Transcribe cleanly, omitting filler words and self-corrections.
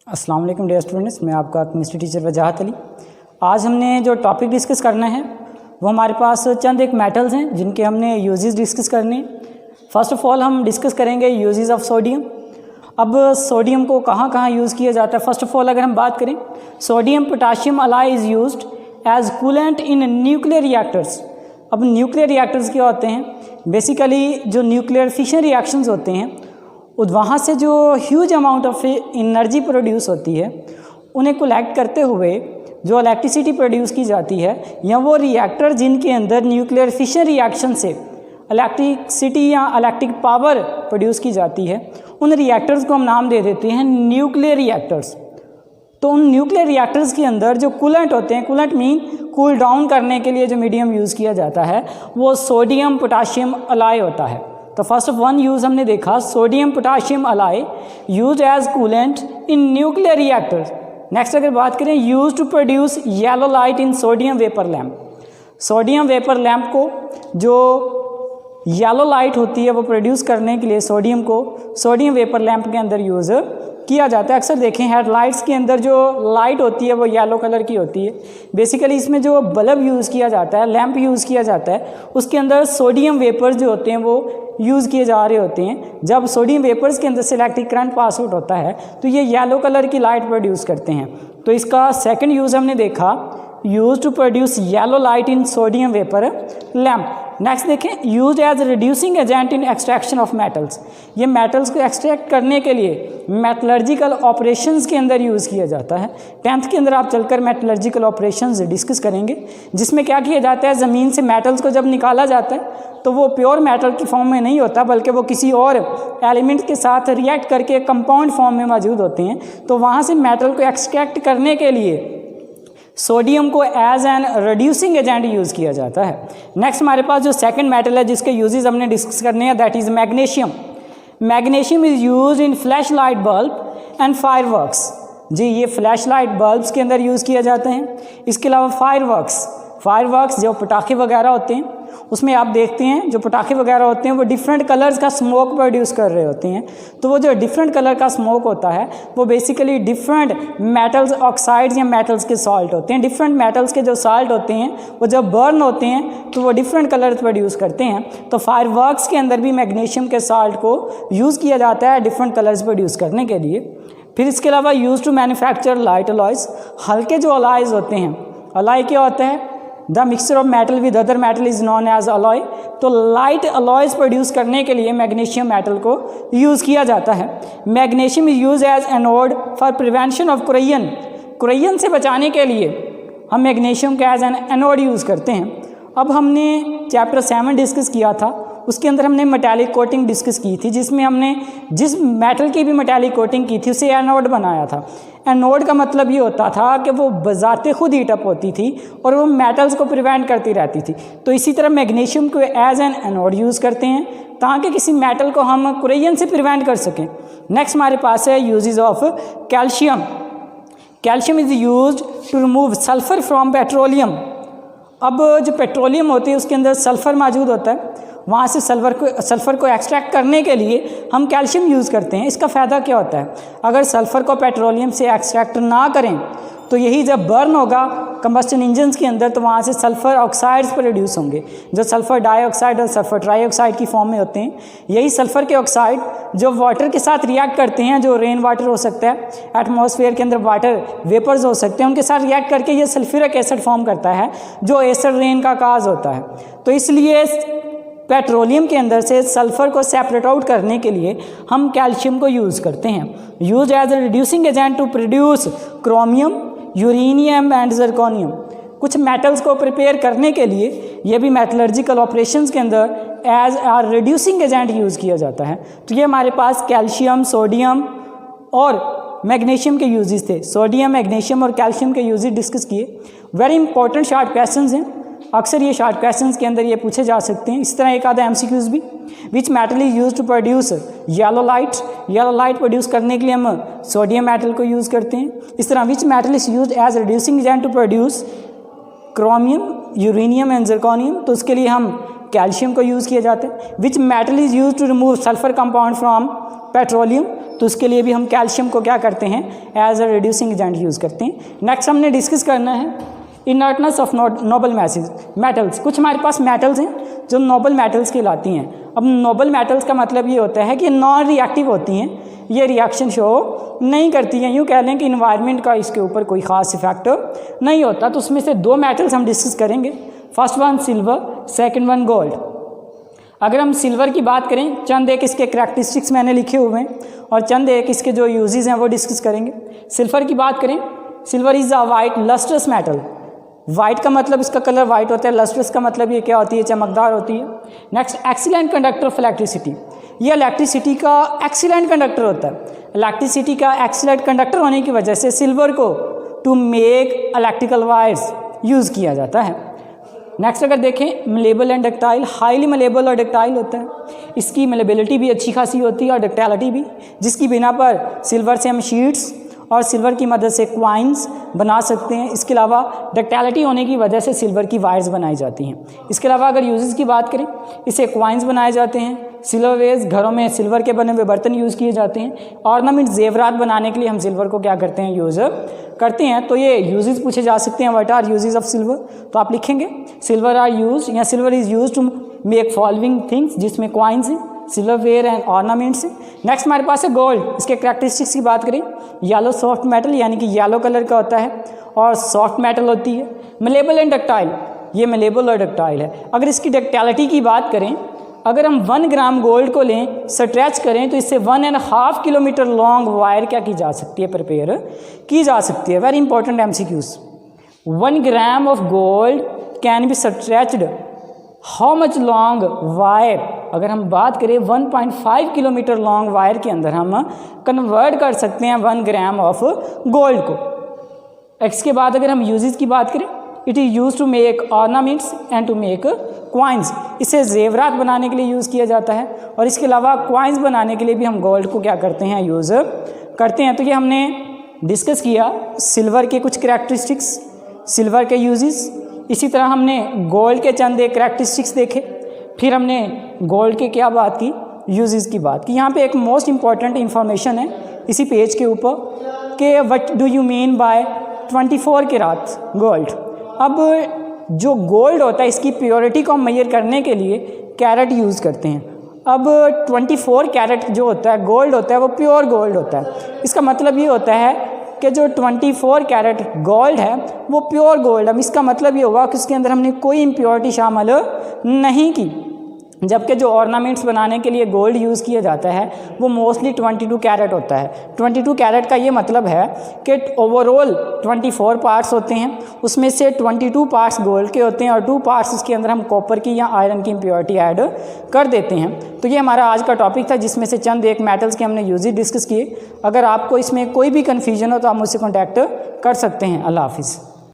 अस्सलाम वालेकुम dear students, मैं आपका केमिस्ट्री टीचर वजाहत अली। आज हमने जो टॉपिक डिस्कस करना है वो हमारे पास चंद एक मेटल्स हैं जिनके हमने यूजेस डिस्कस करने हैं। फ़र्स्ट ऑफ ऑल हम डिस्कस करेंगे यूजेस ऑफ सोडियम। अब सोडियम को कहाँ कहाँ यूज़ किया जाता है। फर्स्ट ऑफ ऑल अगर हम बात करें, sodium potassium alloy is used as coolant in nuclear reactors. अब न्यूक्लियर रिएक्टर्स क्या होते हैं? बेसिकली जो न्यूक्लियर फिशन रिएक्शंस होते हैं वहाँ से जो huge amount of energy produce होती है उन्हें कलेक्ट करते हुए जो इलेक्ट्रिसिटी प्रोड्यूस की जाती है, या वो रिएक्टर जिनके अंदर न्यूक्लियर फिशन रिएक्शन से इलेक्ट्रिसिटी या इलेक्ट्रिक पावर प्रोड्यूस की जाती है, उन रिएक्टर्स को हम नाम दे देते हैं न्यूक्लियर रिएक्टर्स। तो उन न्यूक्लियर रिएक्टर्स के अंदर जो कूलेंट होते हैं, कूलेंट मीन कूल डाउन करने के लिए जो मीडियम यूज़ किया जाता है वो सोडियम पोटाशियम अलाई होता है। तो फर्स्ट ऑफ वन यूज़ हमने देखा sodium potassium alloy use as coolant in nuclear reactors. Next अगर बात करें, use to produce yellow light in sodium vapour lamp. Sodium vapour lamp को जो येलो लाइट होती है वो प्रोड्यूस करने के लिए सोडियम को सोडियम वेपर लैम्प के अंदर यूज़ किया जाता है। अक्सर देखें हेडलाइट्स के अंदर जो लाइट होती है वो येलो कलर की होती है। बेसिकली इसमें जो बल्ब यूज़ किया जाता है, लैंप यूज़ किया जाता है, उसके अंदर सोडियम वेपर्स जो होते हैं वो यूज़ किए जा रहे होते हैं। जब सोडियम वेपर्स के अंदर से इलेक्ट्रिक करंट पास आउट होता है तो ये येलो कलर की लाइट प्रोड्यूस करते हैं। तो इसका सेकंड यूज़ हमने देखा, use to produce yellow light in sodium vapour lamp. Next देखें, use as reducing agent in extraction of metals. ये मेटल्स को एक्सट्रैक्ट करने के लिए मेटलर्जिकल ऑपरेशंस के अंदर यूज़ किया जाता है। 10th के अंदर आप चलकर मेटलर्जिकल ऑपरेशंस डिस्कस करेंगे, जिसमें क्या किया जाता है, ज़मीन से मेटल्स को जब निकाला जाता है तो वो प्योर मेटल की फॉर्म में नहीं होता, बल्कि वो किसी और एलिमेंट के साथ रिएक्ट करके कंपाउंड फॉर्म में मौजूद होते हैं। तो वहाँ से मेटल को एक्सट्रैक्ट करने के लिए सोडियम को as an reducing agent use किया जाता है। नेक्स्ट हमारे पास जो सेकंड मेटल है जिसके यूजेस हमने डिस्कस करने हैं, that is magnesium. Magnesium is used in flash light bulb and fireworks. जी, ये फ्लैश लाइट बल्ब्स के अंदर यूज़ किए जाते हैं। इसके अलावा फायरवर्क्स जो पटाखे वगैरह होते हैं उसमें आप देखते हैं जो पटाखे वगैरह होते हैं वो डिफरेंट कलर्स का स्मोक प्रोड्यूस कर रहे होते हैं। तो वो जो डिफरेंट कलर का स्मोक होता है वो बेसिकली डिफरेंट मेटल्स ऑक्साइड्स या मेटल्स के सॉल्ट होते हैं। डिफरेंट मेटल्स के जो सॉल्ट होते हैं वो जब बर्न होते हैं तो वो डिफरेंट कलर्स प्रोड्यूस करते हैं। तो फायरवर्क्स के अंदर भी मैग्नीशियम के सॉल्ट को यूज़ किया जाता है डिफरेंट कलर्स प्रोड्यूस करने के लिए। फिर इसके अलावा use to manufacture light alloys. हल्के जो अलॉयज़ होते हैं, अलॉय क्या होता है, the mixture of metal with other metal is known as alloy. तो लाइट अलॉयज़ प्रोड्यूस करने के लिए मैग्नीशियम मेटल को यूज़ किया जाता है। Magnesium is use as anode for prevention of corrosion से बचाने के लिए हम मैग्नीशियम का एज एन एनोड यूज़ करते हैं। अब हमने चैप्टर 7 डिस्कस किया था, उसके अंदर हमने मेटालिक कोटिंग डिस्कस की थी, जिसमें हमने जिस मेटल की भी मेटालिक कोटिंग की थी उसे एनोड बनाया था। एनोड का मतलब ये होता था कि वो बजाते खुद हीट अप होती थी और वो मेटल्स को प्रिवेंट करती रहती थी। तो इसी तरह मैग्नीशियम को एज एन एनोड यूज़ करते हैं ताकि किसी मेटल को हम कुरैयन से प्रिवेंट कर सकें। नेक्स्ट हमारे पास है uses of calcium. Calcium is used to remove sulphur from petroleum. अब जो पेट्रोलियम होती है उसके अंदर सल्फ़र मौजूद होता है, वहाँ से सल्फ़र को एक्सट्रैक्ट करने के लिए हम कैल्शियम यूज़ करते हैं। इसका फ़ायदा क्या होता है, अगर सल्फ़र को पेट्रोलियम से एक्सट्रैक्ट ना करें तो यही जब बर्न होगा कंबस्टन इंजन्स के अंदर तो वहाँ से सल्फ़र ऑक्साइड्स प्रोड्यूस होंगे, जो सल्फ़र डाइऑक्साइड और सल्फ़र ट्राइऑक्साइड की फॉर्म में होते हैं। यही सल्फ़र के ऑक्साइड जो वाटर के साथ रिएक्ट करते हैं, जो रेन वाटर हो सकता है, एटमॉस्फेयर के अंदर वाटर वेपर्स हो सकते हैं, उनके साथ रिएक्ट करके ये सल्फ्यूरिक एसिड फॉर्म करता है जो एसिड रेन का काज होता है। तो इसलिए पेट्रोलियम के अंदर से सल्फ़र को सेपरेट आउट करने के लिए हम कैल्शियम को यूज़ करते हैं। Use as a reducing agent to produce chromium, uranium and zirconium. कुछ मेटल्स को प्रिपेयर करने के लिए ये भी मेटलर्जिकल ऑपरेशंस के अंदर as a reducing agent use किया जाता है। तो ये हमारे पास कैल्शियम, सोडियम और मैग्नीशियम के यूजेस थे। सोडियम, मैग्नीशियम और कैल्शियम के यूजेस डिस्कस किए। वेरी इंपॉर्टेंट शॉर्ट क्वेश्चंस हैं, अक्सर ये शॉर्ट क्वेश्चंस के अंदर ये पूछे जा सकते हैं। इस तरह एक आधा MCQs भी, which metal is use to produce yellow light. Yellow light produce करने के लिए हम सोडियम मेटल को यूज़ करते हैं। इस तरह which metal is use as reducing agent to produce chromium, uranium and zirconium. तो उसके लिए हम कैल्शियम को यूज़ किया जाता है। Which metal is use to remove sulphur compound from petroleum. तो तो उसके लिए भी हम कैल्शियम को क्या करते हैं, as a reducing agent use करते हैं। नेक्स्ट हमने डिस्कस करना है इनर्टनेस ऑफ नोबल मेटल्स। कुछ हमारे पास मेटल्स हैं जो नोबल मेटल्स कहलाती हैं। अब नोबल मेटल्स का मतलब ये होता है कि नॉन रिएक्टिव होती हैं, ये रिएक्शन शो नहीं करती हैं। यूँ कह लें कि इन्वायरमेंट का इसके ऊपर कोई ख़ास इफेक्ट नहीं होता। तो उसमें से दो मेटल्स हम डिस्कस करेंगे। First one silver, second one gold. अगर हम सिल्वर की बात करें, चंद एक इसके करैक्टरिस्टिक्स मैंने लिखे हुए हैं और चंद एक इसके जो यूजेस हैं वो डिस्कस करेंगे। सिल्वर की बात करें, silver is a white lustrous metal. White का मतलब इसका कलर वाइट होता है, लस्ट्रस का मतलब ये क्या होती है, चमकदार होती है। Next excellent conductor of electricity. ये इलेक्ट्रिसिटी का एक्सीलेंट कंडक्टर होता है। इलेक्ट्रिसिटी का एक्सीलेंट कंडक्टर होने की वजह से सिल्वर को to make electrical wires use किया जाता है। नेक्स्ट अगर देखें malleable and ductile, highly malleable और डक्टाइल होता है। इसकी मलेबिलिटी भी अच्छी खासी होती है और डक्टाइलिटी भी, जिसकी बिना पर सिल्वर से हम शीट्स और सिल्वर की मदद से क्वाइंस बना सकते हैं। इसके अलावा डक्टाइलिटी होने की वजह से सिल्वर की वायर्स बनाई जाती हैं। इसके अलावा अगर यूजेस की बात करें, इससे क्वाइंस बनाए जाते हैं। सिल्वरवेयर्स, घरों में सिल्वर के बने हुए बर्तन यूज़ किए जाते हैं। ऑर्नामेंट जेवरात बनाने के लिए हम सिल्वर को क्या करते हैं, यूज़ करते हैं। तो ये यूजेस पूछे जा सकते हैं, what are uses of silver. तो आप लिखेंगे सिल्वर आर यूज या silver is use to make following things, जिसमें क्वाइंस हैं, सिल्वरवेयर एंड ऑर्नामेंट्स हैं। नेक्स्ट हमारे पास है गोल्ड। इसके करैक्टरिस्टिक्स की बात करें, येलो सॉफ्ट मेटल यानी कि येलो कलर का होता है और सॉफ्ट मेटल होती है। मलेबल एंड डक्टाइल, ये मलेबल और डक्टाइल है। अगर इसकी डक्टाइलिटी की बात करें, अगर हम 1 ग्राम गोल्ड को लें, स्ट्रेच करें, तो इससे 1.5 किलोमीटर लॉन्ग वायर क्या की जा सकती है, प्रिपेयर की जा सकती है। Very important MCQs। 1 gram of gold can be stretched how much long wire. अगर हम बात करें 1.5 किलोमीटर लॉन्ग वायर के अंदर हम कन्वर्ट कर सकते हैं 1 ग्राम ऑफ गोल्ड को। इसके बाद अगर हम यूजेस की बात करें, it is use to make ornaments and to make coins. इसे जेवरात बनाने के लिए यूज़ किया जाता है और इसके अलावा क्वाइंस बनाने के लिए भी हम गोल्ड को क्या करते हैं, यूज़ करते हैं। तो ये हमने डिस्कस किया सिल्वर के कुछ करैक्टरिस्टिक्स, सिल्वर के यूजेस। इसी तरह हमने गोल्ड के चंद एक करैक्टरिस्टिक्स देखे। फिर हमने गोल्ड के क्या बात की, यूजेस की बात की। यहाँ पे एक मोस्ट इंपॉर्टेंट इंफॉर्मेशन है इसी पेज के ऊपर कि what do you mean by 24 carat gold. अब जो गोल्ड होता है, इसकी प्योरिटी को हम मेजर करने के लिए कैरेट यूज़ करते हैं। अब 24 कैरेट जो होता है गोल्ड होता है, वो प्योर गोल्ड होता है। इसका मतलब ये होता है कि जो 24 कैरेट गोल्ड है वो प्योर गोल्ड। अब इसका मतलब ये होगा कि उसके अंदर हमने कोई इम्प्योरिटी शामिल नहीं की। जबकि जो ऑर्नामेंट्स बनाने के लिए गोल्ड यूज़ किया जाता है वो मोस्टली 22 कैरेट होता है। 22 कैरेट का ये मतलब है कि ओवरऑल 24 पार्ट्स होते हैं, उसमें से 22 पार्ट्स गोल्ड के होते हैं और 2 पार्ट्स उसके अंदर हम कॉपर की या आयरन की इम्प्योरिटी ऐड कर देते हैं। तो ये हमारा आज का टॉपिक था, जिसमें से चंद एक मेटल्स के हमने यूजेस डिस्कस किए। अगर आपको इसमें कोई भी कन्फ्यूजन हो तो आप मुझसे कॉन्टैक्ट कर सकते हैं। अल्लाह हाफिज़।